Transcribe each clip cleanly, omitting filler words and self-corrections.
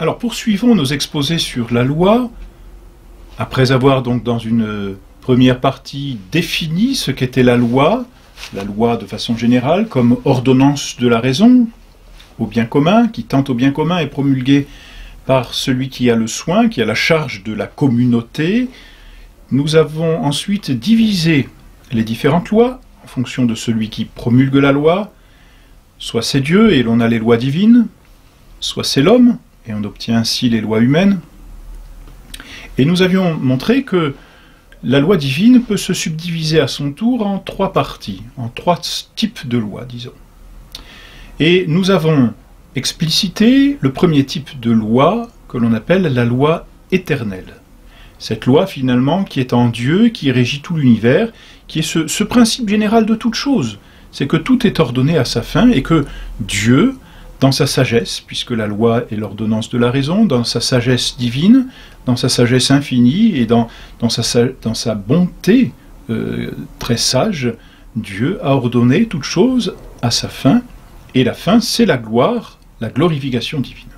Alors poursuivons nos exposés sur la loi, après avoir donc dans une première partie défini ce qu'était la loi de façon générale comme ordonnance de la raison au bien commun, qui tend au bien commun et promulguée par celui qui a le soin, qui a la charge de la communauté. Nous avons ensuite divisé les différentes lois en fonction de celui qui promulgue la loi, soit c'est Dieu et l'on a les lois divines, soit c'est l'homme et on obtient ainsi les lois humaines. Et nous avions montré que la loi divine peut se subdiviser à son tour en trois parties, en trois types de lois, disons. Et nous avons explicité le premier type de loi que l'on appelle la loi éternelle. Cette loi, finalement, qui est en Dieu, qui régit tout l'univers, qui est ce principe général de toute chose. C'est que tout est ordonné à sa fin et que Dieu, dans sa sagesse, puisque la loi est l'ordonnance de la raison, dans sa sagesse divine, dans sa sagesse infinie et dans sa bonté très sage, Dieu a ordonné toute chose à sa fin, et la fin, c'est la gloire, la glorification divine.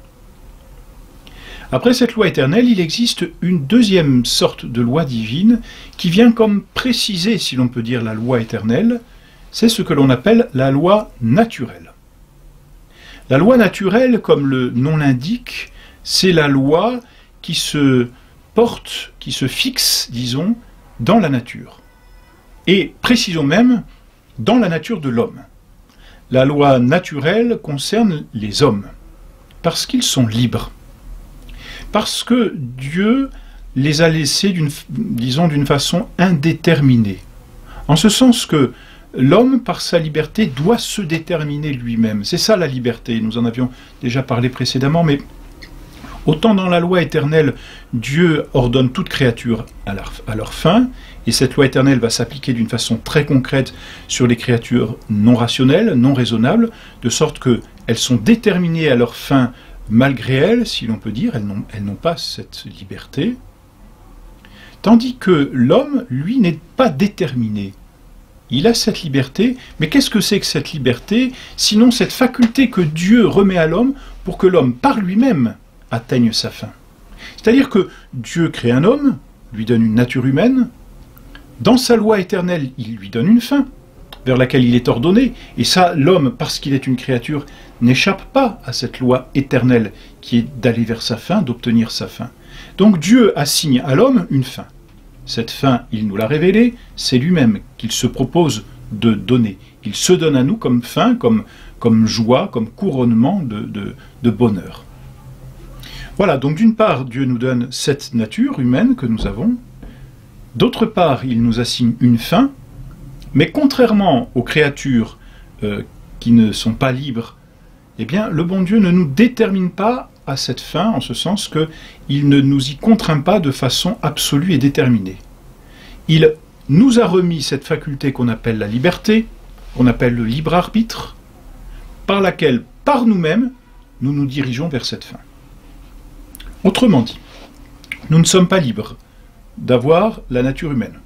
Après cette loi éternelle, il existe une deuxième sorte de loi divine qui vient comme préciser, si l'on peut dire, la loi éternelle, c'est ce que l'on appelle la loi naturelle. La loi naturelle, comme le nom l'indique, c'est la loi qui se porte, qui se fixe, disons, dans la nature. Et précisons même, dans la nature de l'homme. La loi naturelle concerne les hommes, parce qu'ils sont libres. Parce que Dieu les a laissés, disons, d'une façon indéterminée. En ce sens que l'homme, par sa liberté, doit se déterminer lui-même. C'est ça la liberté. Nous en avions déjà parlé précédemment, mais autant dans la loi éternelle, Dieu ordonne toute créature à leur fin, et cette loi éternelle va s'appliquer d'une façon très concrète sur les créatures non rationnelles, non raisonnables, de sorte qu'elles sont déterminées à leur fin malgré elles, si l'on peut dire, elles n'ont pas cette liberté, tandis que l'homme, lui, n'est pas déterminé. Il a cette liberté, mais qu'est-ce que c'est que cette liberté, sinon cette faculté que Dieu remet à l'homme pour que l'homme, par lui-même, atteigne sa fin. C'est-à-dire que Dieu crée un homme, lui donne une nature humaine, dans sa loi éternelle, il lui donne une fin, vers laquelle il est ordonné, et ça, l'homme, parce qu'il est une créature, n'échappe pas à cette loi éternelle qui est d'aller vers sa fin, d'obtenir sa fin. Donc Dieu assigne à l'homme une fin. Cette fin, il nous l'a révélée, c'est lui-même qu'il se propose de donner. Il se donne à nous comme fin, comme joie, comme couronnement de bonheur. Voilà, donc d'une part, Dieu nous donne cette nature humaine que nous avons. D'autre part, il nous assigne une fin, mais contrairement aux créatures qui ne sont pas libres, eh bien, le bon Dieu ne nous détermine pas à cette fin, en ce sens qu'il ne nous y contraint pas de façon absolue et déterminée. Il nous a remis cette faculté qu'on appelle la liberté, qu'on appelle le libre arbitre, par laquelle, par nous-mêmes, nous nous dirigeons vers cette fin. Autrement dit, nous ne sommes pas libres d'avoir la nature humaine.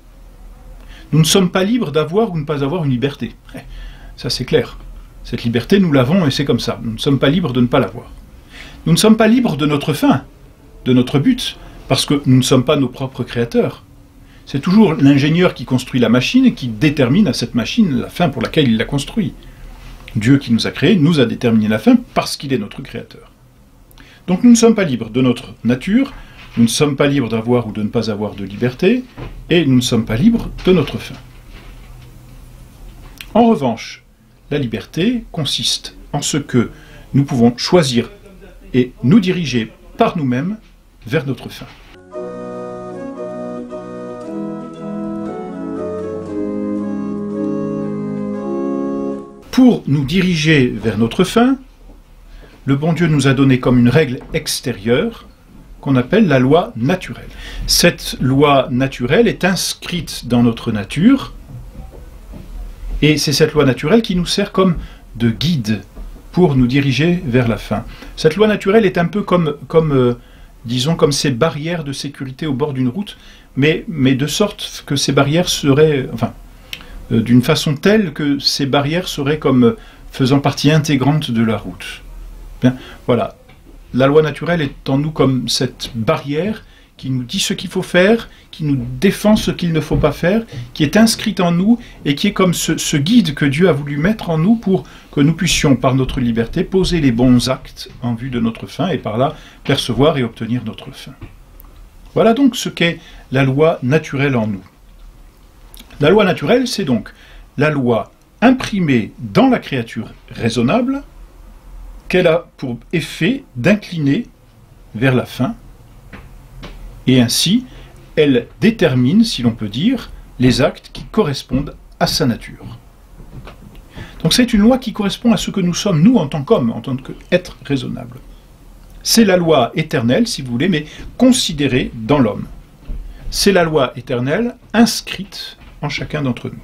Nous ne sommes pas libres d'avoir ou ne pas avoir une liberté. Ça c'est clair. Cette liberté, nous l'avons et c'est comme ça. Nous ne sommes pas libres de ne pas l'avoir. Nous ne sommes pas libres de notre fin, de notre but, parce que nous ne sommes pas nos propres créateurs. C'est toujours l'ingénieur qui construit la machine et qui détermine à cette machine la fin pour laquelle il l'a construit. Dieu qui nous a créés nous a déterminé la fin parce qu'il est notre créateur. Donc nous ne sommes pas libres de notre nature, nous ne sommes pas libres d'avoir ou de ne pas avoir de liberté, et nous ne sommes pas libres de notre fin. En revanche, la liberté consiste en ce que nous pouvons choisir et nous diriger par nous-mêmes vers notre fin. Pour nous diriger vers notre fin, le bon Dieu nous a donné comme une règle extérieure qu'on appelle la loi naturelle. Cette loi naturelle est inscrite dans notre nature, et c'est cette loi naturelle qui nous sert comme de guide pour nous diriger vers la fin. Cette loi naturelle est un peu disons, comme ces barrières de sécurité au bord d'une route, mais de sorte que ces barrières seraient, d'une façon telle que ces barrières seraient comme faisant partie intégrante de la route. Bien, voilà. La loi naturelle est en nous comme cette barrière qui nous dit ce qu'il faut faire, qui nous défend ce qu'il ne faut pas faire, qui est inscrite en nous et qui est comme ce guide que Dieu a voulu mettre en nous pour que nous puissions, par notre liberté, poser les bons actes en vue de notre fin et par là percevoir et obtenir notre fin. Voilà donc ce qu'est la loi naturelle en nous. La loi naturelle, c'est donc la loi imprimée dans la créature raisonnable qu'elle a pour effet d'incliner vers la fin. Et ainsi, elle détermine, si l'on peut dire, les actes qui correspondent à sa nature. Donc c'est une loi qui correspond à ce que nous sommes, nous, en tant qu'hommes, en tant qu'êtres raisonnables. C'est la loi éternelle, si vous voulez, mais considérée dans l'homme. C'est la loi éternelle inscrite en chacun d'entre nous.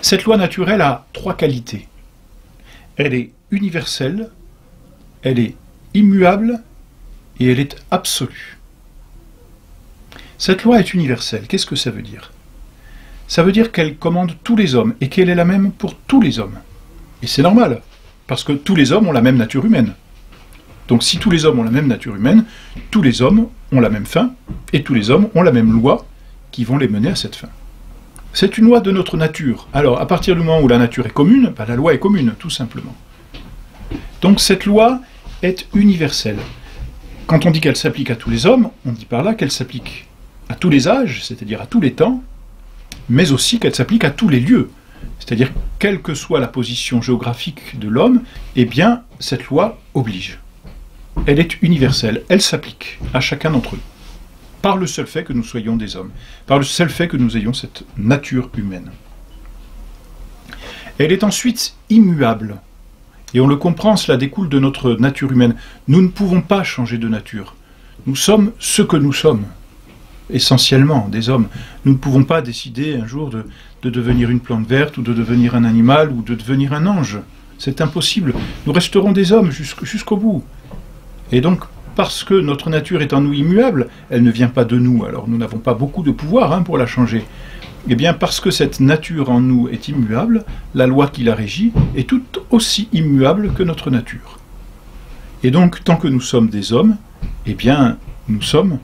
Cette loi naturelle a trois qualités. Elle est universelle, elle est immuable et elle est absolue. Cette loi est universelle. Qu'est-ce que ça veut dire? Ça veut dire qu'elle commande tous les hommes et qu'elle est la même pour tous les hommes. Et c'est normal, parce que tous les hommes ont la même nature humaine. Donc si tous les hommes ont la même nature humaine, tous les hommes ont la même fin et tous les hommes ont la même loi qui vont les mener à cette fin. C'est une loi de notre nature. Alors, à partir du moment où la nature est commune, la loi est commune, tout simplement. Donc cette loi est universelle. Quand on dit qu'elle s'applique à tous les hommes, on dit par là qu'elle s'applique à tous les âges, c'est-à-dire à tous les temps, mais aussi qu'elle s'applique à tous les lieux. C'est-à-dire, quelle que soit la position géographique de l'homme, eh bien, cette loi oblige. Elle est universelle, elle s'applique à chacun d'entre nous. Par le seul fait que nous soyons des hommes, par le seul fait que nous ayons cette nature humaine. Elle est ensuite immuable, et on le comprend, cela découle de notre nature humaine. Nous ne pouvons pas changer de nature. Nous sommes ce que nous sommes, essentiellement des hommes. Nous ne pouvons pas décider un jour de devenir une plante verte, ou de devenir un animal, ou de devenir un ange. C'est impossible. Nous resterons des hommes jusqu'au bout. Et donc, parce que notre nature est en nous immuable, elle ne vient pas de nous, alors nous n'avons pas beaucoup de pouvoir pour la changer. Eh bien, parce que cette nature en nous est immuable, la loi qui la régit est tout aussi immuable que notre nature. Et donc, tant que nous sommes des hommes, eh bien, nous sommes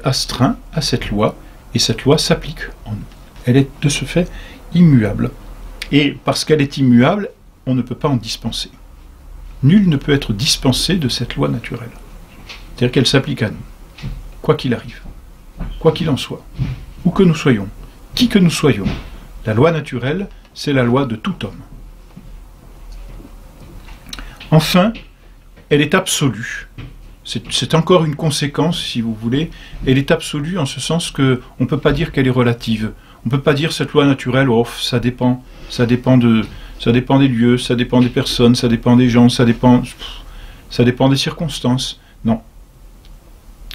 astreints à cette loi, et cette loi s'applique en nous. Elle est de ce fait immuable. Et parce qu'elle est immuable, on ne peut pas en dispenser. Nul ne peut être dispensé de cette loi naturelle. C'est-à-dire qu'elle s'applique à nous, quoi qu'il arrive, quoi qu'il en soit, où que nous soyons, qui que nous soyons. La loi naturelle, c'est la loi de tout homme. Enfin, elle est absolue. C'est encore une conséquence, si vous voulez. Elle est absolue en ce sens qu'on ne peut pas dire qu'elle est relative. On ne peut pas dire cette loi naturelle, oh, ça dépend des lieux, ça dépend des personnes, ça dépend des gens, ça dépend des circonstances. Non.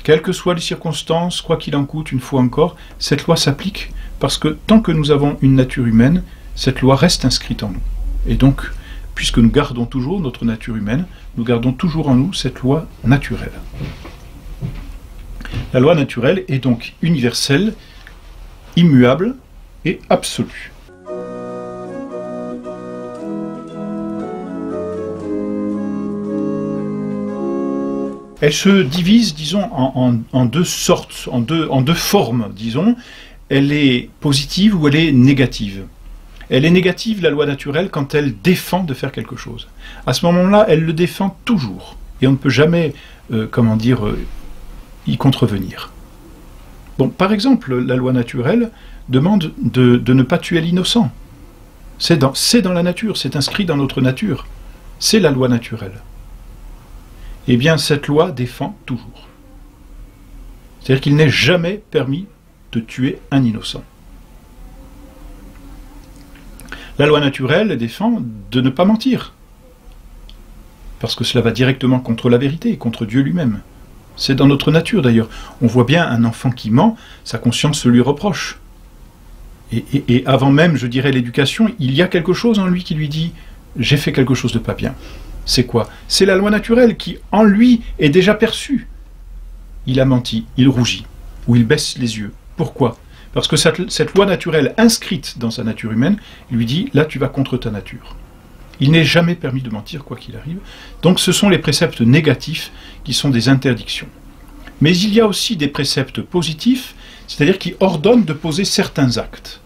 Quelles que soient les circonstances, quoi qu'il en coûte, une fois encore, cette loi s'applique parce que tant que nous avons une nature humaine, cette loi reste inscrite en nous. Et donc, puisque nous gardons toujours notre nature humaine, nous gardons toujours en nous cette loi naturelle. La loi naturelle est donc universelle, immuable et absolue. Elle se divise, disons, en deux sortes, en deux formes, disons. Elle est positive ou elle est négative. Elle est négative, la loi naturelle, quand elle défend de faire quelque chose. À ce moment-là, elle le défend toujours. Et on ne peut jamais, y contrevenir. Bon, par exemple, la loi naturelle demande de ne pas tuer l'innocent. C'est dans la nature, c'est inscrit dans notre nature. C'est la loi naturelle. Eh bien, cette loi défend toujours. C'est-à-dire qu'il n'est jamais permis de tuer un innocent. La loi naturelle défend de ne pas mentir, parce que cela va directement contre la vérité, contre Dieu lui-même. C'est dans notre nature d'ailleurs. On voit bien un enfant qui ment, sa conscience se lui reproche. Et avant même, je dirais, l'éducation, il y a quelque chose en lui qui lui dit « j'ai fait quelque chose de pas bien ». C'est quoi? C'est la loi naturelle qui, en lui, est déjà perçue. Il a menti, il rougit, ou il baisse les yeux. Pourquoi? Parce que cette loi naturelle inscrite dans sa nature humaine lui dit, là tu vas contre ta nature. Il n'est jamais permis de mentir, quoi qu'il arrive. Donc ce sont les préceptes négatifs qui sont des interdictions. Mais il y a aussi des préceptes positifs, c'est-à-dire qui ordonnent de poser certains actes.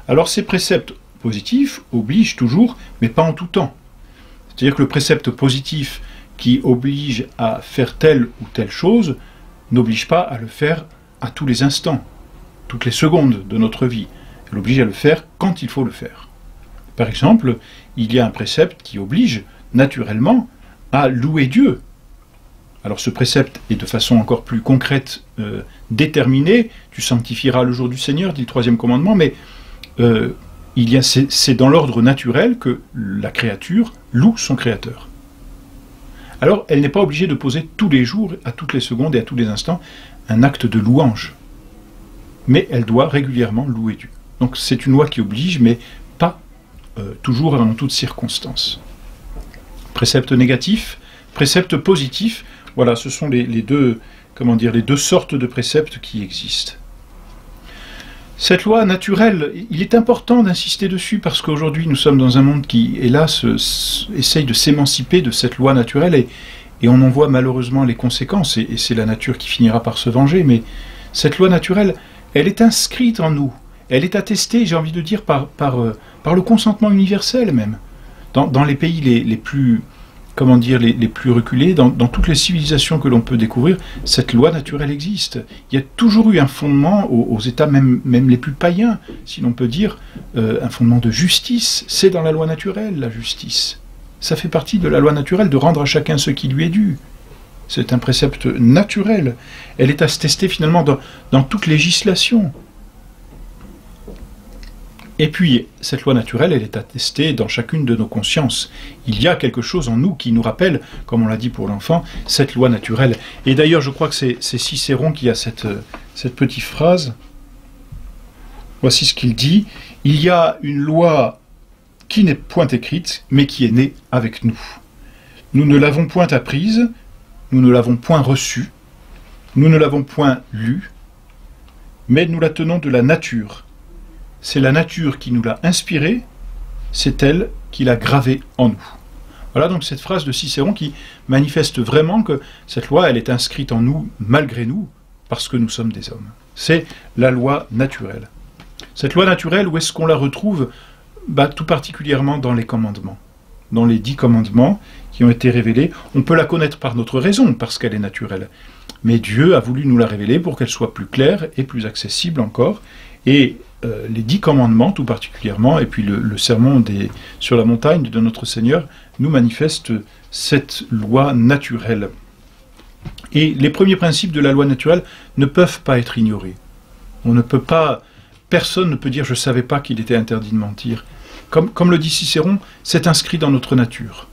Alors ces préceptes positifs obligent toujours, mais pas en tout temps. C'est-à-dire que le précepte positif qui oblige à faire telle ou telle chose n'oblige pas à le faire à tous les instants, toutes les secondes de notre vie. Elle oblige à le faire quand il faut le faire. Par exemple, il y a un précepte qui oblige naturellement à louer Dieu. Alors ce précepte est de façon encore plus concrète déterminé. Tu sanctifieras le jour du Seigneur, dit le 3e commandement, mais c'est dans l'ordre naturel que la créature loue son Créateur. Alors elle n'est pas obligée de poser tous les jours, à toutes les secondes et à tous les instants, un acte de louange. Mais elle doit régulièrement louer Dieu. Donc c'est une loi qui oblige, mais pas toujours et en toutes circonstances. Précepte négatif, précepte positif, voilà, ce sont les deux sortes de préceptes qui existent. Cette loi naturelle, il est important d'insister dessus parce qu'aujourd'hui nous sommes dans un monde qui, hélas, essaye de s'émanciper de cette loi naturelle et on en voit malheureusement les conséquences et c'est la nature qui finira par se venger, mais cette loi naturelle, elle est inscrite en nous, elle est attestée, j'ai envie de dire, par le consentement universel même. Dans les pays les plus reculés, dans toutes les civilisations que l'on peut découvrir, cette loi naturelle existe. Il y a toujours eu un fondement aux États même les plus païens, si l'on peut dire, un fondement de justice. C'est dans la loi naturelle, la justice. Ça fait partie de la loi naturelle de rendre à chacun ce qui lui est dû. C'est un précepte naturel. Elle est attestée finalement dans toute législation. Et puis, cette loi naturelle, elle est attestée dans chacune de nos consciences. Il y a quelque chose en nous qui nous rappelle, comme on l'a dit pour l'enfant, cette loi naturelle. Et d'ailleurs, je crois que c'est Cicéron qui a cette petite phrase. Voici ce qu'il dit. Il y a une loi qui n'est point écrite, mais qui est née avec nous. Nous ne l'avons point apprise, nous ne l'avons point reçue, nous ne l'avons point lue, mais nous la tenons de la nature. C'est la nature qui nous l'a inspirée, c'est elle qui l'a gravée en nous. Voilà donc cette phrase de Cicéron qui manifeste vraiment que cette loi, elle est inscrite en nous malgré nous, parce que nous sommes des hommes. C'est la loi naturelle. Cette loi naturelle, où est-ce qu'on la retrouve? Tout particulièrement dans les commandements. Dans les 10 commandements qui ont été révélés, on peut la connaître par notre raison, parce qu'elle est naturelle. Mais Dieu a voulu nous la révéler pour qu'elle soit plus claire et plus accessible encore. Et les 10 commandements tout particulièrement, et puis le sermon sur la montagne de notre Seigneur, nous manifestent cette loi naturelle. Et les premiers principes de la loi naturelle ne peuvent pas être ignorés. On ne peut pas, personne ne peut dire « je ne savais pas qu'il était interdit de mentir ». Comme le dit Cicéron, c'est inscrit dans notre nature.